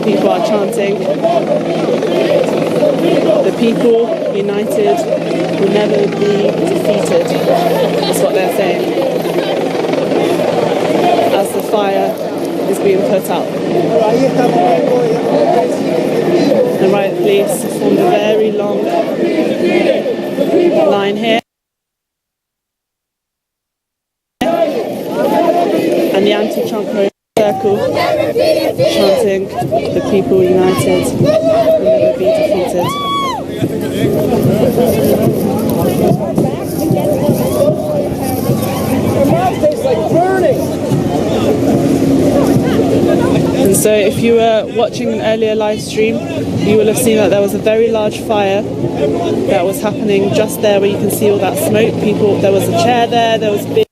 People are chanting, "The people united will never be defeated." That's what they're saying as the fire is being put out. The riot police formed a very long line here. And the anti-Trump circle chanting, "The people united will never be defeated." And so if you were watching an earlier live stream, you will have seen that there was a very large fire that was happening just there where you can see all that smoke. There was a chair there was big,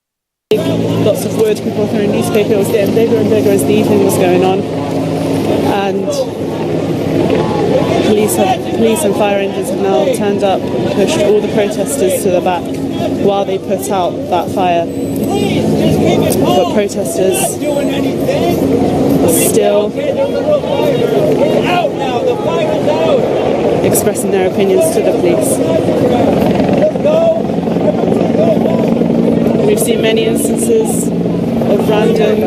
lots of wood, people were throwing newspaper. It was getting bigger and bigger as the evening was going on. And police and fire engines have now turned up and pushed all the protesters to the back while they put out that fire. But protesters are still expressing their opinions to the police. We've seen many instances of random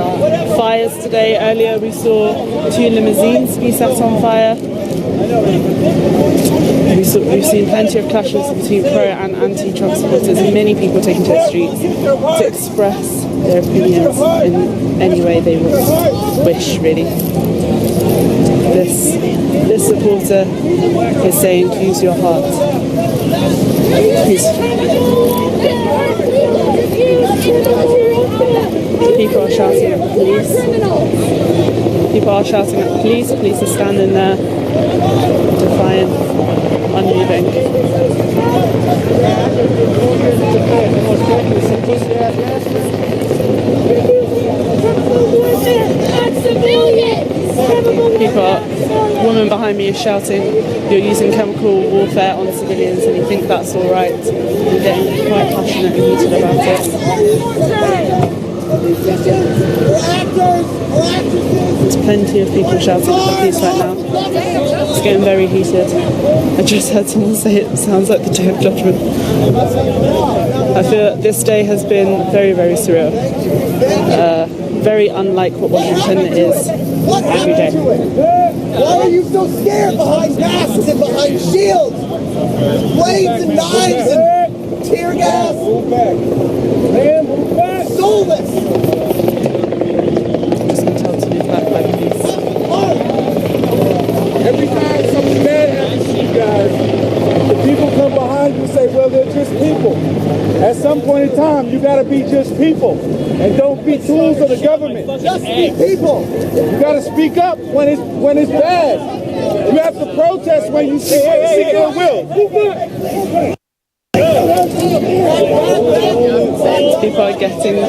fires today. Earlier we saw 2 limousines be set on fire. We've seen plenty of clashes between pro and anti-Trump supporters, and many people taking to the streets to express their opinions in any way they wish, really. This supporter is saying, "Use your heart." People are shouting at the police. People are shouting at the police. The police are standing there, defiant, unmoving. A woman behind me is shouting, "You're using chemical warfare on civilians," and you think that's all right. You're getting quite passionate and heated about it. There's plenty of people shouting at the police right now. It's getting very heated. I just heard someone say it sounds like the Day of Judgment. I feel that this day has been very, very surreal. Very unlike what Washington is every day. Why are you so scared behind masks and behind shields? Blades and knives and tear gas? Soulless! I'm just going to tell to move back by the police. Every time something bad happens to you guys, the people come behind you and say, well, they're just people. At some point in time, you got to be just people. And don't be tools of the government. Just be people. You got to speak up when it's bad. You have to protest when you see ill will. People are getting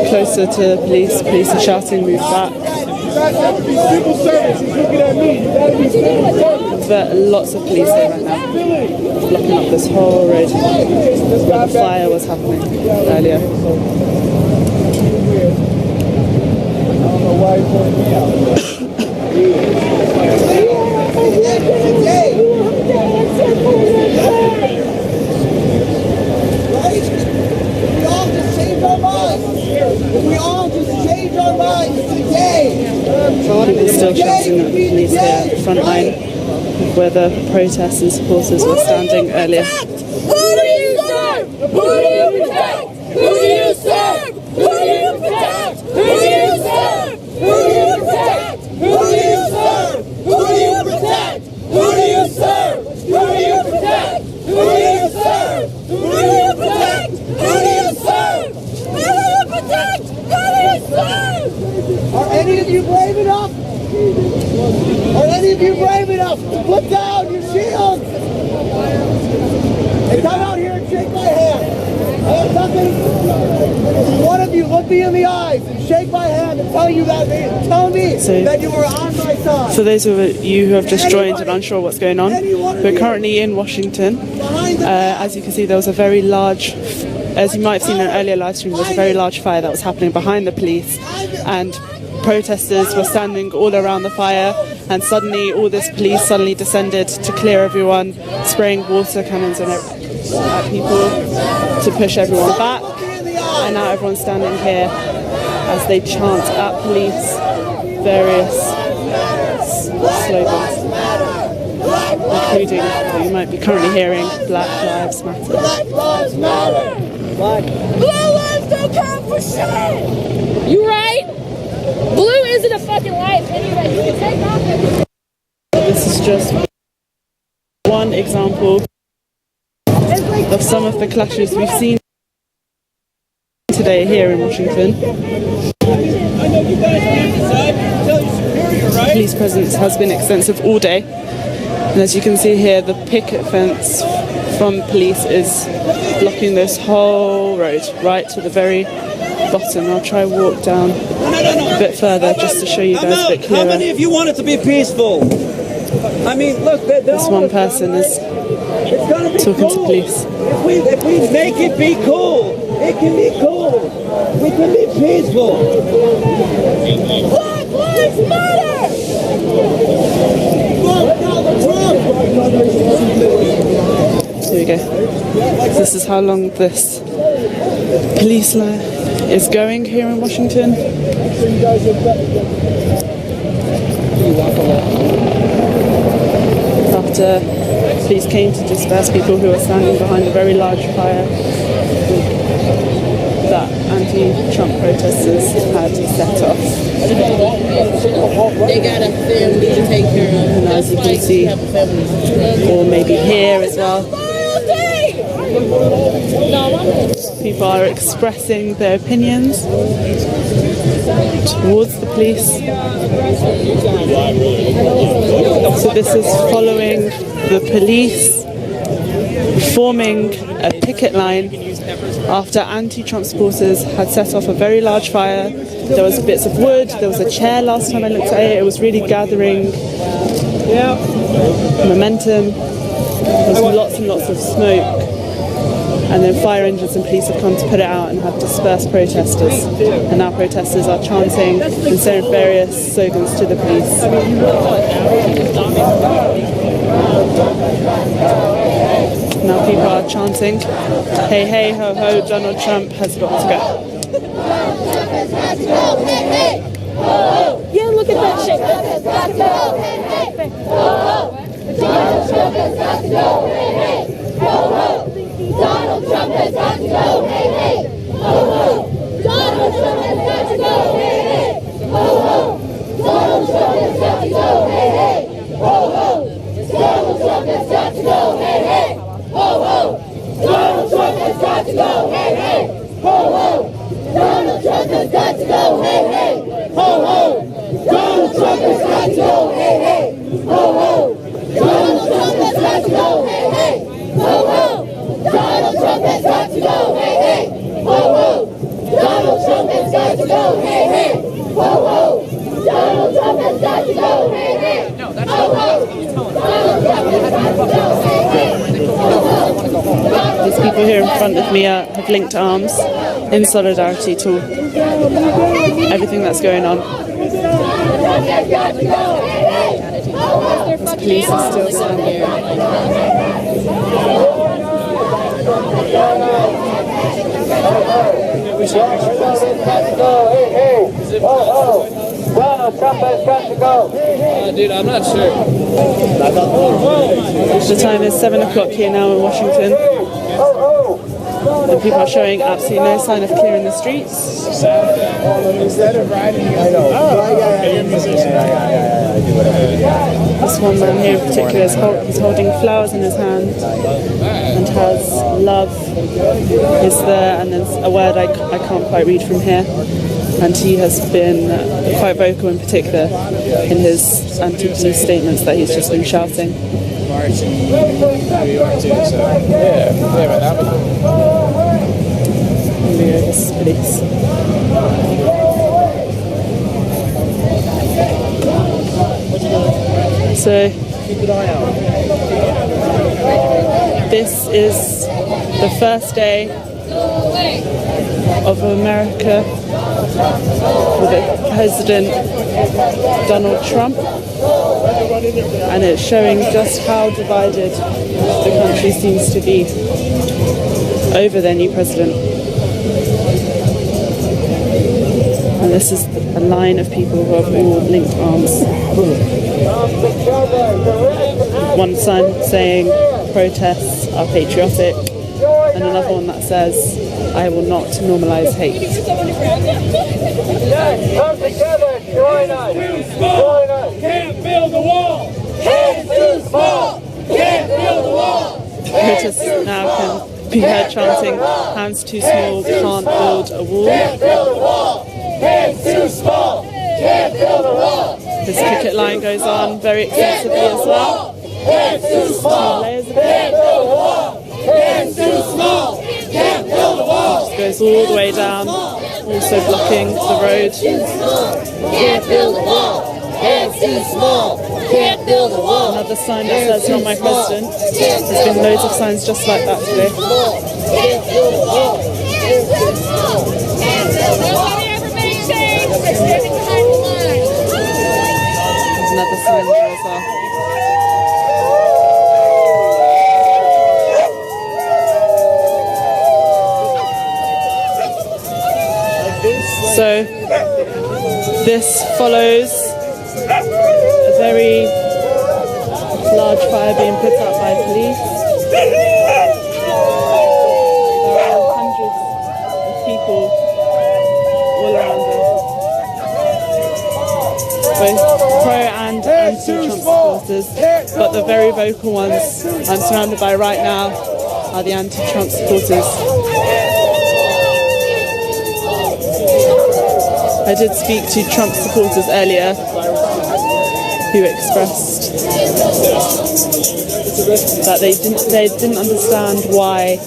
closer to the police. Police are shouting, "Move back." You guys have to be civil servants. He's looking at me. You got to be civil servants. But lots of police here right now, blocking up this whole road where the fire was happening earlier. I don't know why he's pointing me out. We all just change our minds today. People still shouting at the police here at the front line where the protests and supporters were standing earlier. Who do you serve? Who do you protect? Who do you serve? Who do you protect? Who do you serve? Who do you protect? Who do you serve? Who do you protect? Who do you serve? Who do you protect? Who do you serve? Who do you protect? Who do you serve? Who do you protect? Who do you serve? Are any of you brave enough? Are any of you brave enough to put down your shields? And come out here and shake my hand. I have something. One of you look me in the eyes and shake my hand and tell me that you were on my side. For those of you who have just joined and unsure what's going on, we're currently in Washington. As you can see, there was a very large, as you might have seen in an earlier live stream, there was a very large fire that was happening behind the police, and protesters were standing all around the fire, and suddenly all this police suddenly descended to clear everyone, spraying water cannons at people to push everyone back, and now everyone's standing here as they chant at police various slogans, including what you might be currently hearing, Black Lives Matter. Black Lives Matter! Blue lives don't count for shit! You right? Blue isn't a fucking life anyway. You can take off everything. This is just one example of some of the clashes we've seen today here in Washington. Police presence has been extensive all day, and as you can see here, the picket fence from police is blocking this whole road right to the very bottom. I'll try walk down a bit further just to show you guys a bit clearer. How many of you want it to be peaceful? I mean, look, this one person is talking to police. If we make it be cool, it can be cool. We can be peaceful. Black Lives Matter! Here we go. This is how long this police line is going here in Washington. After police came to disperse people who were standing behind a very large fire that anti-Trump protesters had set off. They got a family to take care of. And as you can see, or maybe here as well, people are expressing their opinions towards the police. So this is following the police forming a picket line after anti-Trump supporters had set off a very large fire. There was bits of wood, there was a chair last time I looked at it. It was really gathering momentum. There was lots and lots of smoke. And then fire engines and police have come to put it out and have dispersed protesters. And now protesters are chanting and saying various slogans to the police. Now people are chanting, hey, hey, ho, ho, Donald Trump has got to go. Yeah, look at that shit. Donald Trump has got to go. Hey, hey. Ho, ho. Donald Trump has got to go. Hey, hey. Ho, ho. Donald Trump has got to go. Hey, hey. Ho, ho. Donald Trump has got to go. Hey, hey. Ho, ho. Donald Trump has got to go. Hey, hey. Ho, ho. Donald Trump has got to go. Hey, hey. Ho, ho. Donald Trump has got to go. Hey, hey. Ho, ho. Donald Trump has got to go. Hey, hey. Ho, ho. Donald Trump has got to go. Hey, hey. Ho, ho. Donald Trump has got to go. Hey, hey. Ho, ho. Donald Trump has got to go. Hey, hey. Ho, ho. Donald Trump has got to go. Hey, hey. Ho, ho. Donald Trump has got to go. Hey, hey. Ho, ho. These people here in front of me have linked arms in solidarity to everything that's going on. The police are still standing here. Donald Trump has got to go. Dude, I'm not sure. The time is 7 o'clock here now in Washington. And people are showing absolutely no sign of clearing the streets. Instead of riding, I know. This one man here in particular is holding flowers in his hand and has love is there, and there's a word I can't quite read from here. And he has been quite vocal in particular in his anti-police statements that he's just been shouting. Marching in New York too, so yeah, but that was Police. So this is the first day of America with President Donald Trump. and it's showing just how divided the country seems to be over their new president. And this is a line of people who have all linked arms. One sign saying protests are patriotic, and another one that says, I will not normalise hate. Come together, join us. Join us. Can't build a wall. Hands too small. Can't build a wall. Protests now can be heard chanting, hands too small, can't build a wall. Can't build a wall. Hands too small. Can't build a wall. This picket line goes on very extensively as well. Hands too small. Can't build a wall. Hands too small. Can't build a wall. It goes all the way down, also blocking the road. Can't build a wall. Hands too small. Can't build a wall. Another sign that says not my president. There's been loads of signs just like that today. Can't build a wall. Hands too small. Can't build a wall. There's another sign there as well. So this follows a very large fire being put out by police. There are hundreds of people all around us, both pro and anti-Trump supporters, but the very vocal ones I'm surrounded by right now are the anti-Trump supporters. I did speak to Trump supporters earlier who expressed that they didn't understand why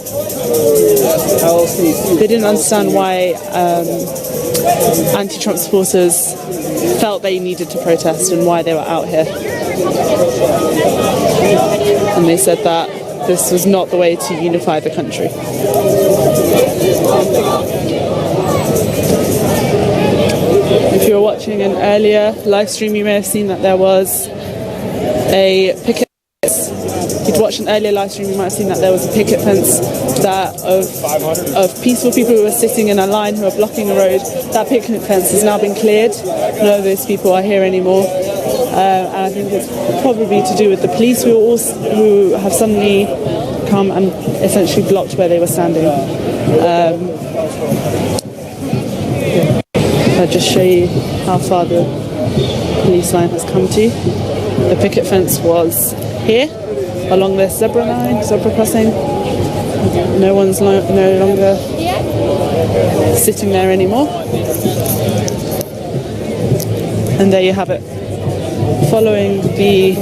anti-Trump supporters felt they needed to protest and why they were out here. And they said that this was not the way to unify the country. If you were watching an earlier live stream, you may have seen that there was a picket fence. If you'd watched an earlier live stream, you might have seen that there was a picket fence of peaceful people who were sitting in a line who were blocking the road. That picket fence has now been cleared. None of those people are here anymore. And I think it's probably to do with the police who have suddenly come and essentially blocked where they were standing. I'll just show you how far the police line has come to. The picket fence was here, along this zebra crossing. No one's no longer sitting there anymore. And there you have it. Following the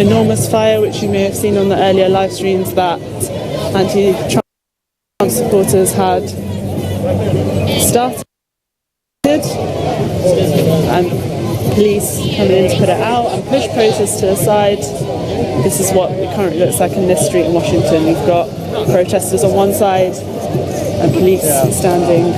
enormous fire, which you may have seen on the earlier live streams, that anti-Trump supporters had started, and police coming in to put it out and push protests to the side. This is what it currently looks like in this street in Washington. You've got protesters on one side and police standing